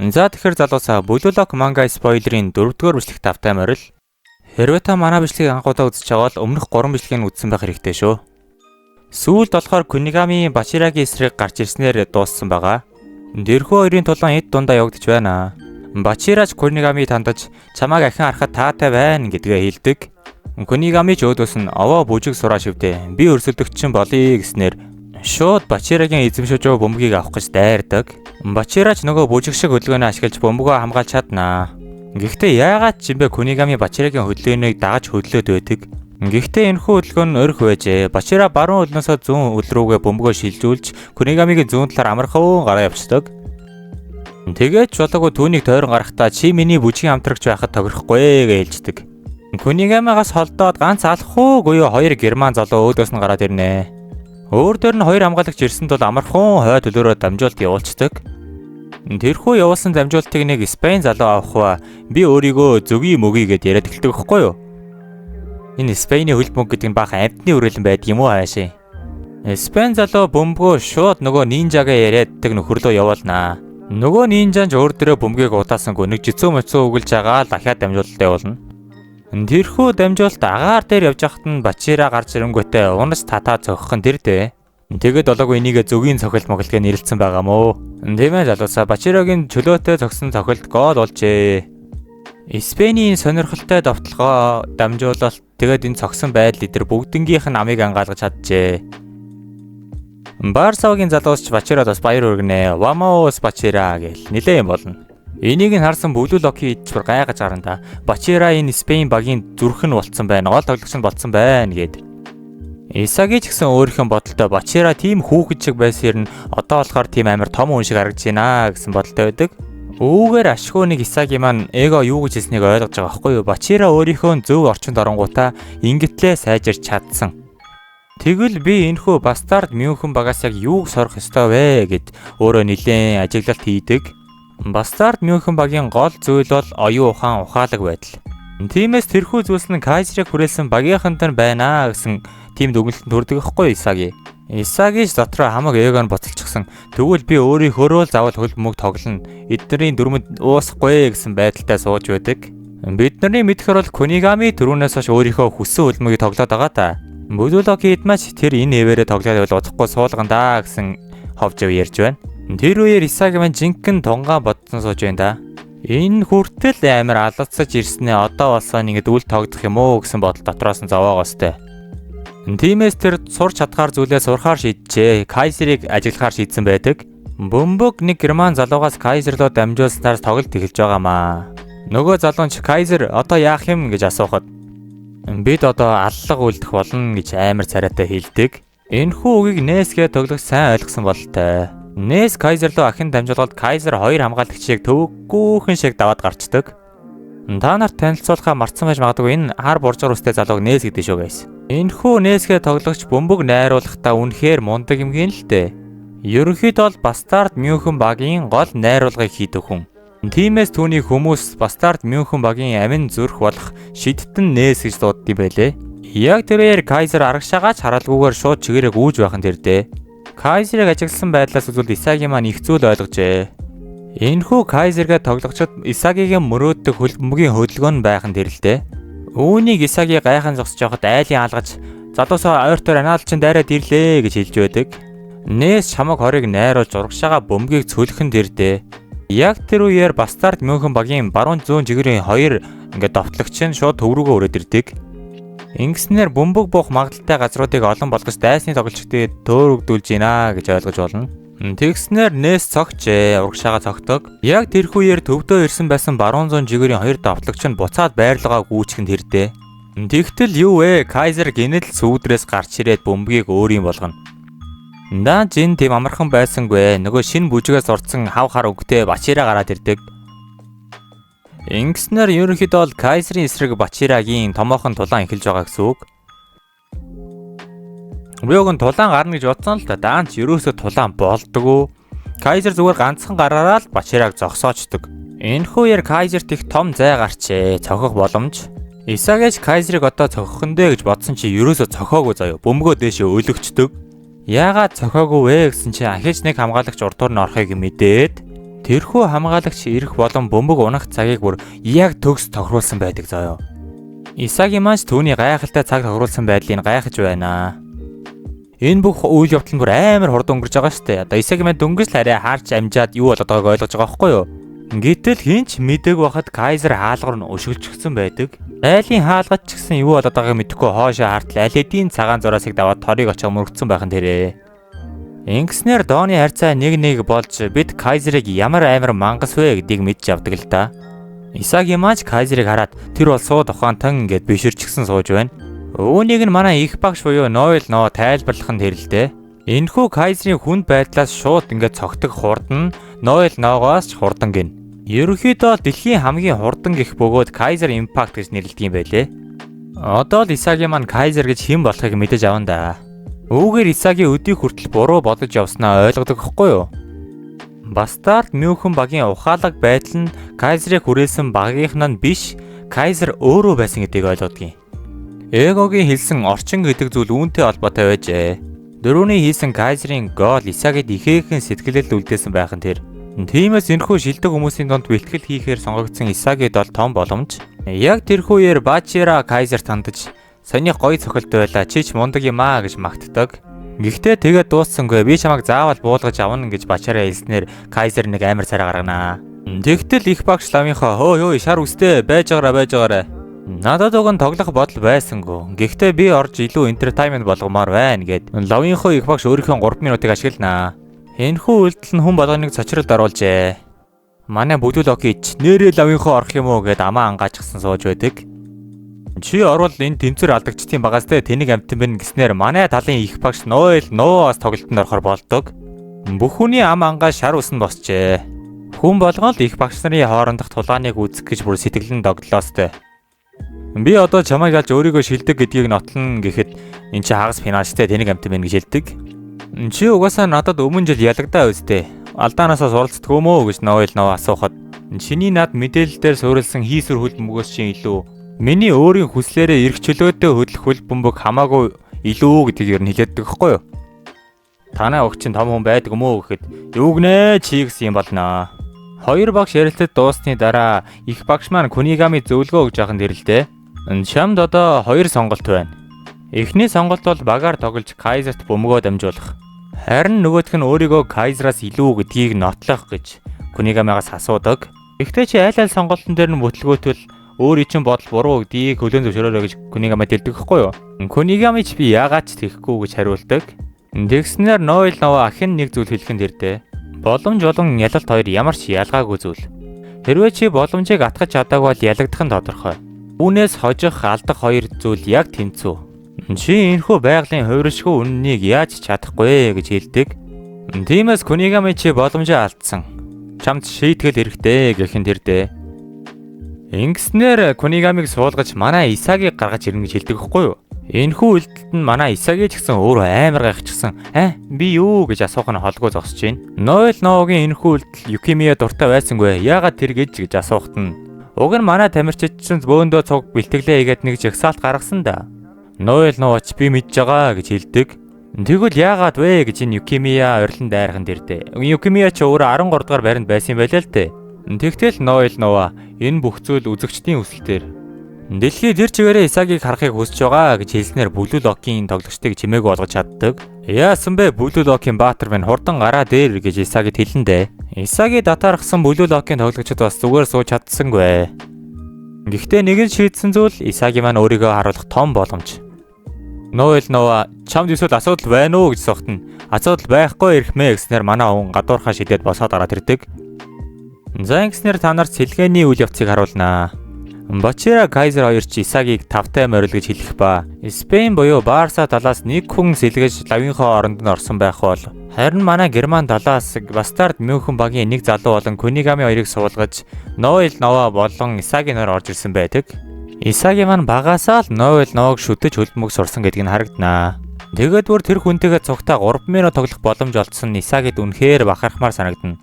За тэгэхээр залуусаа Blue Lock manga spoiler-ийн 4-р бичлэгт автаа морил. Хэрвээ та манай бичлэгийг анхудаа үзэж байгаа бол өмнөх 3 бичлэгийг үзсэн байх хэрэгтэй шүү. Сүүлд болохоор Kunigami Bachiraгийн эсрэг гарч ирснээр дууссан байгаа. Дэрхүү хоёрын тулаан эд дундаа явагдаж байна. Bachiraj Kunigami тандаж чамайг ахин харахад таатай байна гэдгээ хэлдэг. Kunigami ч өөдөөс нь овоо бүжиг сураа шивдэ. Би өрсөлдөгчин болъё гэснээр шууд Bachiraгийн эзэмшиж бөмбөгийг авах гэж дайрдаг. Bachiraj нөгөө бүжиг шиг хөдөлгөөнөө ашиглаж бөмбөгөө хамгаалж чаднаа. Гэхдээ яагаад ч юм бэ Kunigami Bachiraгийн хөдөлгөөнийг дагаж хөдлөөд байдаг. Гэхдээ энэхүү хөдөлгөөн нь өрх байжээ. Bachira баруун өлнөөсөө зүүн өл рүүгээ бөмбөгөө шилжүүлж Kunigami-гийн зүүн талаар амархан гараа явцдаг. Тэгээд ч болоогүй түүнийг тойрон гарахтаа чи миний бүжгийн хамтрагч байхад тохирохгүй гэж хэлждэг. Kunigami-гаас холдоод ганц алах уу хоёр герман залуу өөдөөс нь гараад ирнэ. Өөр дөр нь хоёр хамгаалагч ирсэнд бол амархан хой төлөөрөө дамжуулт явуулцдаг. Тэрхүү явуулсан дамжуултыг нэг Спейн залуу авах би өөрийгөө зөвгий мөгий гэд яриад эхэлдэг байхгүй юу? Энэ Спейний хөл бөмбөг гэдэг нь баахан амтны үрэлэн байдаг юм уу хаашаа? Спейн залуу бөмбөгөө шууд нөгөө нинжагаа яриаддаг нөхөрлөө явуулнаа. Нөгөө нинжач өөр дөрөө бөмбөгийг удаасангүй нэг жицүү моцоо өгүүлж байгаа л дахиад дамжуулалт явуулна. Тэрхүү дамжуулалт агаар дээр явж хахад нь Bachira гарч ирэнгүүтээ унаж татаа цогхон тэр дээ. Тэгэд болоогүй энийгээ зөвгийн цохилт моглохыг нэрлэлсэн байгаа мó. Тийм ээ залуусаа Bachiraгийн чөлөөтэй зогсон цохилт гол болжээ. Спейний сонирхолтой довтлогоо дамжуулалт тэгээд энэ цогсон байдал эдэр бүгднгийнх нь амийг ангаалгаж чаджээ. Барсагийн залуусч Bachirад бас баяр хүргэнэ. Vamos Bachira гэл нилээ юм болно. Энийг нь харсан Blue Lock-ийн эдчбэр гайгаж гарантаа Bachira энэ Спейн багийн зүрх нь болцсон байна. Гол тоглогч нь болцсон байна гэд. Isagi ч гэсэн өөрийнх нь бодолтой Bachira тийм хүүхэд шиг байсаар нь одоо болохоор тийм амар том хүн шиг харагдаж байна гэсэн бодолтой байдаг. Үүгээр ашгүй нэг Isagi маань эго юу гэж хэлснийг ойлгож байгаа байхгүй юу? Bachira өөрийнхөө зөв орчинд оронгуудаа ингэтлээ сайжирч чадсан. Тэгвэл би энэхүү бастард Мюнхен багаас яг юуг сорох ёстой вэ гэд өөрөө нэлээд ажиглалт хийдэг. Бастард Мюнхен багийн гол зүйл бол оюун ухаан ухаалаг байдал. Тиймээс тэрхүү зүйлс нь Kaiser-ыг хүрээлсэн багийнханд нь байна гэсэн тийм дүгнэлтэнд хүрдэг байхгүй Isagi. Isagi ч дотроо хамаг эгон боцолчихсан. Тэгвэл би өөрийнхөө л заавал хөл бөмбөг тоглоно. Эднэрийн дүрмэд уусахгүй гэсэн байдалтай сууж байдаг. Бидний мэдхээр бол Kunigami түрүүнээс хойш өөрийнхөө хүссэн хөл бөмбөгийг тоглоод байгаа та. Blue Lock-ийн эдмач тэр энэ эвээрээ тоглоод байвал удахгүй суулгандаа гэсэн ховжив ярьж байна. Тэр үеэр Isagi маань жинхэнэ тунгаан бодсон сууж байна да. Энэ хүртэл амар алацсаж ирснээ одоо болсон ингээд үл тоглох юм уу гэсэн бодол дотроос нь зовоогоостэй. Тиймээс тэр сурч чадхаар зүйлээ сурахаар шийджээ. Kaiser-ыг ажиглахаар шийдсэн байдаг. Бөмбөг нэг герман залуугаас Kaiser руу дамжуулснаар тоглолт эхэлж байгаамаа. Нөгөө залуу ч Kaiser одоо яах юм гэж асуухад бид одоо аллага үлдэх болно гэж амар царайтай хэлдэг. Энэхүү үгийг Ness-гээ тоглох сайн ойлгосон бололтой. Ness Kaiser руу ахин дамжуулаад Kaiser хоёр хамгаалагчийг төвөггүйхэн шиг даваад гарчдаг. Та нарт танилцуулахаа мартсан байж магадгүй энэ хар буржгар үстэй залууг Ness гэдэг шүү guys. Энэхүү Ness-гээ тоглогч бөмбөг найруулахдаа үнэхээр мундаг юм гин л дээ. Ерөнхийдөө бол Бастард Мюнхен багийн гол найруулгыг хийдэг хүн. Тиймээс түүний хүмүүс Бастард Мюнхен багийн амин зүрх болох шидтэн Ness гэж дууддаг байлээ. Яг тэрээр Kaiser арагшаагач харалгүйгээр шууд чигээрээ гүйж байхан тэр дээ. Kaiser-ыг ажигласан байдлаас үзвэл Isagi маань их зүйл ойлгожээ. Энэхүү Kaiser-гээ тоглогчид Isagi-гийн мөрөөддөг хөл бөмбөгийн хөдөлгөөн байхан тэр л дээ. Үүнийг Isagi гайхан зогсож явахад айлын алгаж залуусаа ойртоор анаал чин дайраад ирлээ гэж хэлж байдаг. Ness чамаг хорыг найруулж урагшаага бөмбөгийг цөлхөн тэр дээ. Яг тэр үеэр Бастард Мюнхен багийн баруун зүүн жигэрийн хоёр ингээд довтлогч нь шууд төв рүүгээ өрөөд ирдэг. Ингэснээр бөмбөг буух магадaltaй газруудыг олон болгож дайсны тоглогчдыг төөрөгдүүлж гинэ гэж ойлгож болно. Тэгснээр Ness цогчээ, урагшаага цогтог. Яг тэрхүү үеэр төвдөө ирсэн байсан баруун зүүн жигэрийн хоёр довтлогч нь буцаад байрлалгаа гүйчихэн тэрдээ. Тэгтэл юу вэ? Kaiser гинэл сүүдрээс гарч ирээд бөмбөгийг өөрийн болгоно. Даан жин тийм амархан байсангүй. Нөгөө шинэ бүжгээс урдсан хав хар өнгөтэй Bachira гараад ирдэг. Ингэснээр ерөнхийдөө бол Kaiser-ийн эсрэг Bachira-гийн томоохон тулаан эхэлж байгаа гэсэн үг. Уяагын тулаан гарна гэж бодсон л да. Даан ч ерөөсөө тулаан болдгоо. Kaiser зүгээр ганцхан гараараа л Bachira-г зогсоочдөг. Энэхүү яар Kaiser-т их том зай гарчээ. Цохох боломж. Isagi Kaiser-ыг одоо цохох нь дээ гэж бодсон чи ерөөсөө цохоогүй заяа. Бөмбөгөө дээшээ өлөгчдөг. Яагаад цохоогүй вэ гэсэн чи ахиж нэг хамгаалагч урдуур нь орохыг мэдээд Тэрхүү хамгаалагч ирэх болон бөмбөг унах цагийг бүр яг төгс тохируулсан байдаг заяа. Исаги маань түүний гайхалтай цаг тохируулсан байдлыг гайхаж байна. Энэ бүх үйл явдал нь бүр амар хурд өнгөрч байгаа шүү дээ. Одоо Исаги маань дөнгөж л арай харж амжаад юу болоод байгааг ойлгож байгаа байхгүй юу? Гэтэл хинч мэдээг байхад Кайзер хаалгаар нь өшгөлчихсөн байдаг. Айлын хаалгад ч гэсэн юу болоод байгааг мэдэхгүй хоошоо хартал аль хэдийн цагаан зураасыг даваад торыг очоо мөрөгдсөн байхан тэрэ. Ингэснээр Дооны харьцаа нэг болж бид Кайзерыг ямар амар мангас вэ гэдгийг мэдж авдаг л да. Исаги маань Кайзерыг хараад тэр бол сууд ухаантан гэд биширчгсэн сууж байна. Үүнийг нь манай их багш буюу Ноэл ноо тайлбарлах нь тэрэлтэй. Энэхүү Кайзерийн хүнд байдлаас шууд ингээд цогтөг хурдан Ноэл ноогоос ч хурдан гин. Ерөнхийдөө дэлхийн хамгийн хурдан гэх бөгөөд Кайзер импакт гэж нэрлэдэг юм байлээ. Одоо л Исаги маань Кайзер гэж хэн болохыг мэдэж аван да. Үүгээр Исаги өдийг хүртэл буруу бодож явснаа ойлгодог хэвгүй юу? Бастард Мюнхен багийн ухаалаг байдал нь Кайзерыг хүрээсэн багийнхан нь биш, Кайзер өөрөө байсан гэдгийг ойлгодгийг. Эгогийн хэлсэн орчин гэдэг зүйл үүнтэй холбоотой байжээ. Дөрөвний хийсэн Кайзерийн гол Исагид ихээхэн сэтгэлэл үлдээсэн байх нь тэр. Тиймээс энэхүү шилдэг хүмүүсийн донд бэлтгэл хийхээр сонгогдсон Исагид бол том боломж. Яг тэрхүүгээр Бачира Кайзер тандаж "Соних гоё цохилт байла, чи ч мундаг юм аа" гэж магтдаг. Гэхдээ тэгээд дууссангүй, би чамайг заавал буулгаж авна гэж Бачара хэлснээр Кайзер нэг амар царай гарганаа. Тэгтэл их багш лавынхаа "Хөөе шар үстэй байж байгаарай. Надад уг нь тоглох бодол байсангүй. Гэхдээ би орж илүү entertainment болгомоор байна" гэд лавынхаа их багш өөрийнхөө 3 минутыг ашигланаа. Энэхүү үйлдэл нь хүн болгоныг цочролд оруулжээ. Манай бүдүүл окич нэрээ лавынхаа орох юм уу гэд амаа ангаачсан сууж байдаг. Чи орвол энэ тэнцвэр алдагчдын багаас тэнийг амтан бэн гэснээр манай талын их багш Ноэл нооос тоглолтод орохоор болдог. Бүх хүний ам ангаа шар усан босчээ. Хүн болгон л их багш нарын хоорондох тулгааныг үзэх гэж бүр сэтгэлэн доглоостой. Би одоо чамайг алж өөрийгөө шилдэг гэдгийг нотлно гэхэд эн чи хагас финалчтай тэнийг амтан бэн гэж хэлдэг. Чи угаасаа надад өмнө жил ялагдаа үстэй. Алдаанаасаа суралцдаг юм уу гэж Ноэл ноо асуухад чиний над мэдээлэлээр суурилсан хийсвэр хөл бөмбөгөөс чинь илүү миний өөрийн хүслээрээ эрх чөлөөтэй хөдлөх хөл бөмбөг хамаагүй илүү гэдгийг ер нь хэлээддэг хэвгүй юу? Танай огт чинь том хүн байдаг юм уу гэхэд юу гинэ чи гэсэн юм болно. Хоёр багш ярилцаж дуусны дараа их багш маань Кунигами зөвлөгөө өгж ахын дэрэлтэй. Чамд одоо хоёр сонголт байна. Эхний сонголт бол багаар тоглож Кайзерт бөмбөгөө дамжуулах. Харин нөгөөх нь өөрийгөө Кайзераас илүү гэдгийг нотлох гэж Кунигамигаас асуудаг. Гэхдээ чи аль сонголтын дээр нь бүтлгөөтөл өөрийн чинь бодол буруу гэдгийг хөлөө зөвшөөрөөрэй гэж Кунигами дэлдэг хэвгүй юу? Кунигами ч би яагаад ч тэхгүй гэж хариулдаг. Тэгснээр Ноэл ноо ахин нэг зүйл хэлхэн дэрдээ. Боломж болон ялалт хоёр ямар ч ялгаагүй зүйл. Хэрвээ чи боломжийг атгах чадаагүй бол ялагдах нь тодорхой. Үүнээс хожих алдах хоёр зүйл яг тэнцүү. Чи энэхүү байгалийн хувиршгүй үннийг яаж чадахгүй гэж хэлдэг. Тиймээс Кунигами чи боломжоо алдсан. Чамд шийтгэл хэрэгтэй гэхин тэрдээ. Ингэснээр Кунигамиг суулгаж манай Исагийг гаргаж ирнэ гэж хэлдэг хэвгүй юу? Энэхүү үйлдэлд нь манай Исаги ч гэсэн өөрөө амар гайхчихсан. Би юу гэж асуух нь холгүй зогсож байна. Ноэл ноогийн энэхүү үйлдэл Юкимия дуртай байсангүй. Яагаад тэр гэж асуухт нь уг нь манай тамирчидсан бөөндөө цуг бэлтгэлээ хийгээд нэг жагсаалт гаргасан да. Ноэл нооч би мэдж байгаа гэж хэлдэг. Тэгвэл яагаад вэ гэж энэ Юкимия орилон дайрхан дэрдээ. Юкимия ч өөрөө 13 дугаар байранд байсан юм байлаа л дээ. Тэгтэл Ноэл ноо энэ бүх зүйл үзэгчдийн хүсэлтээр дэлхийд тэр чигээрээ Исагийг харахыг хүсэж байгаа гэж хэлснээр Бүлүү Локийн тоглогчдыг чимээг болгож чаддаг. Яасан бэ Бүлүү Локийн баатар минь хурдан гараа дээр гэж Исагид хэлэндээ. Исаги татаархсан Бүлүү Локийн тоглогчид бас зүгээр сууж чадсангүй. Гэхдээ нэг нь шийдсэн зүйл Исаги маань өөрийгөө харуулах том боломж. Ноэл ноо чамд эсвэл асуудал байна уу гэж сухтана. Асуудал байхгүй ирхмээ гэснээр манай хүн гадуурхаа шидэд босоод гараад ирдэг. За ингэснээр та нарт сэлгээний үйл явцыг харуулнаа. Бачира Кайзер хоёр ч Исагийг тавтай морил гэж хэлэх ба Спейн буюу Барса талаас нэг хүн сэлгэж лавынхаа оронд нь орсон байх бол харин манай Герман талаас Бастард Мюнхен багийн нэг залуу болон Кунигами хоёрыг суулгаж Ноэл ноо болон Исагийн нөр орж ирсэн байдаг. Исаги маань багасаа л Ноэл ноог шүтэж хөлбөмбөг сурсан гэдгийг нь харагданаа. Тэгээд бүр тэр хүнтэйгээ цугтаа 3 минут тоглох боломж олдсон Исагид үнэхээр бахархмаар санагдана.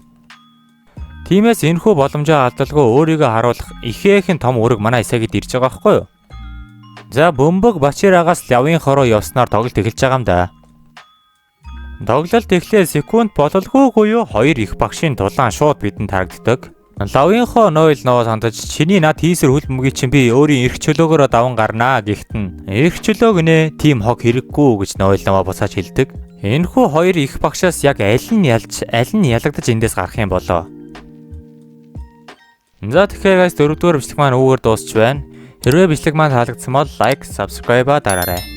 Тиймээс энэхүү боломжоо алдалгүй өөрийгөө харуулах ихээхэн том үүрэг манай Исагид ирж байгаа байхгүй юу? За бөмбөг Бачирагаас лавын хороо явснаар тоглолт эхэлж байгаа юм да. Тоглолт эхлээ секунд бололгүй буюу хоёр их багшийн дулаан шууд бидэнд харагддаг. Лавынхоо нойл ноо сандаж чиний над хийсэр хөл мөгийг чинь би өөрийн эрх чөлөөгөөрөө даван гарнаа гэхтэн эрх чөлөөг нэ тим хог хэрэггүй гэж нойл ноо босааж хэлдэг. Энэхүү хоёр их багшаас яг аль нь ялагдаж эндээс гарах юм болоо. За тэгэхээр guys 4-р бичлэг маань үүгээр дуусч байна. Хэрвээ бичлэг маань таалагдсан бол лайк, subscribe дараарай.